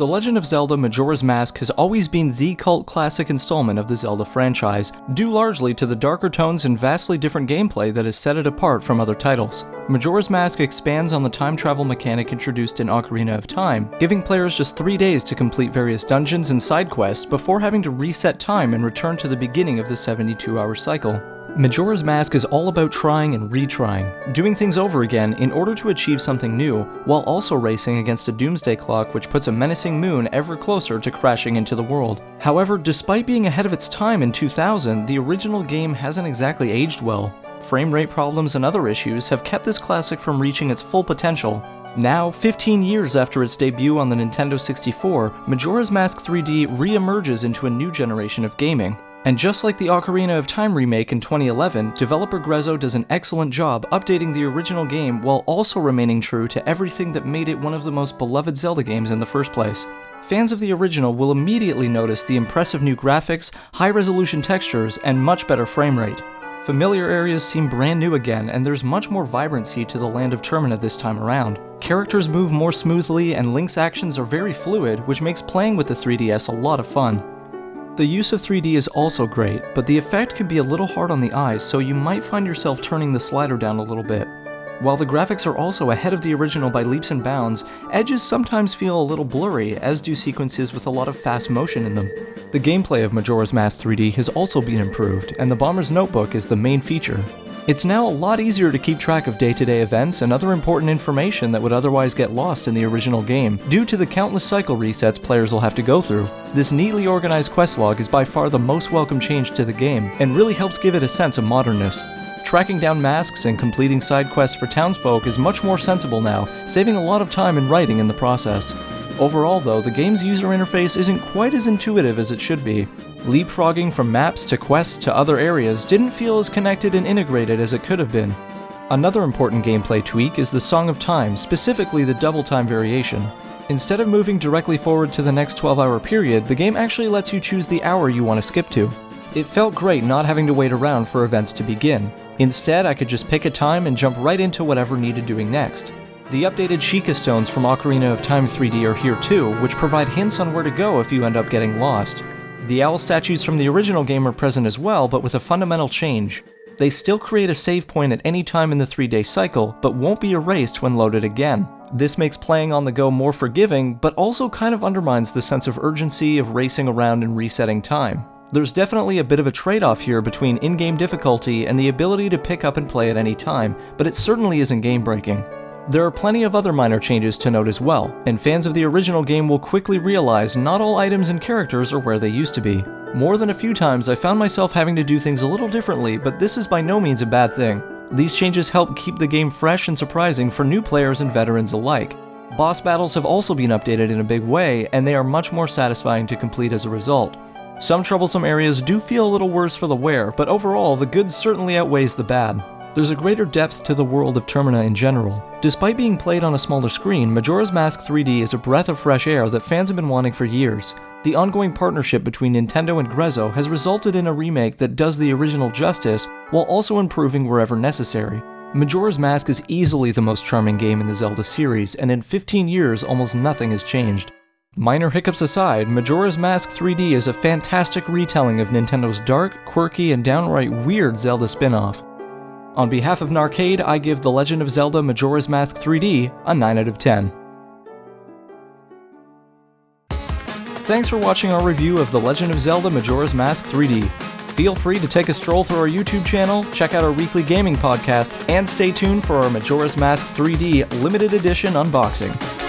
The Legend of Zelda Majora's Mask has always been the cult classic installment of the Zelda franchise, due largely to the darker tones and vastly different gameplay that has set it apart from other titles. Majora's Mask expands on the time travel mechanic introduced in Ocarina of Time, giving players just 3 days to complete various dungeons and side quests before having to reset time and return to the beginning of the 72-hour cycle. Majora's Mask is all about trying and retrying, doing things over again in order to achieve something new, while also racing against a doomsday clock which puts a menacing moon ever closer to crashing into the world. However, despite being ahead of its time in 2000, the original game hasn't exactly aged well. Frame rate problems and other issues have kept this classic from reaching its full potential. Now, 15 years after its debut on the Nintendo 64, Majora's Mask 3D re-emerges into a new generation of gaming. And just like the Ocarina of Time remake in 2011, developer Grezzo does an excellent job updating the original game while also remaining true to everything that made it one of the most beloved Zelda games in the first place. Fans of the original will immediately notice the impressive new graphics, high-resolution textures, and much better frame rate. Familiar areas seem brand new again, and there's much more vibrancy to the land of Termina this time around. Characters move more smoothly, and Link's actions are very fluid, which makes playing with the 3DS a lot of fun. The use of 3D is also great, but the effect can be a little hard on the eyes, so you might find yourself turning the slider down a little bit. While the graphics are also ahead of the original by leaps and bounds, edges sometimes feel a little blurry, as do sequences with a lot of fast motion in them. The gameplay of Majora's Mask 3D has also been improved, and the Bomber's Notebook is the main feature. It's now a lot easier to keep track of day-to-day events and other important information that would otherwise get lost in the original game, due to the countless cycle resets players will have to go through. This neatly organized quest log is by far the most welcome change to the game, and really helps give it a sense of modernness. Tracking down masks and completing side quests for townsfolk is much more sensible now, saving a lot of time and writing in the process. Overall though, the game's user interface isn't quite as intuitive as it should be. Leapfrogging from maps to quests to other areas didn't feel as connected and integrated as it could have been. Another important gameplay tweak is the Song of Time, specifically the double time variation. Instead of moving directly forward to the next 12-hour period, the game actually lets you choose the hour you want to skip to. It felt great not having to wait around for events to begin. Instead, I could just pick a time and jump right into whatever needed doing next. The updated Sheikah Stones from Ocarina of Time 3D are here too, which provide hints on where to go if you end up getting lost. The owl statues from the original game are present as well, but with a fundamental change. They still create a save point at any time in the 3-day cycle, but won't be erased when loaded again. This makes playing on the go more forgiving, but also kind of undermines the sense of urgency of racing around and resetting time. There's definitely a bit of a trade-off here between in-game difficulty and the ability to pick up and play at any time, but it certainly isn't game-breaking. There are plenty of other minor changes to note as well, and fans of the original game will quickly realize not all items and characters are where they used to be. More than a few times I found myself having to do things a little differently, but this is by no means a bad thing. These changes help keep the game fresh and surprising for new players and veterans alike. Boss battles have also been updated in a big way, and they are much more satisfying to complete as a result. Some troublesome areas do feel a little worse for the wear, but overall the good certainly outweighs the bad. There's a greater depth to the world of Termina in general. Despite being played on a smaller screen, Majora's Mask 3D is a breath of fresh air that fans have been wanting for years. The ongoing partnership between Nintendo and Grezzo has resulted in a remake that does the original justice, while also improving wherever necessary. Majora's Mask is easily the most charming game in the Zelda series, and in 15 years almost nothing has changed. Minor hiccups aside, Majora's Mask 3D is a fantastic retelling of Nintendo's dark, quirky, and downright weird Zelda spin-off. On behalf of Narcade, I give The Legend of Zelda Majora's Mask 3D a 9 out of 10. Thanks for watching our review of The Legend of Zelda Majora's Mask 3D. Feel free to take a stroll through our YouTube channel, check out our weekly gaming podcast, and stay tuned for our Majora's Mask 3D limited edition unboxing.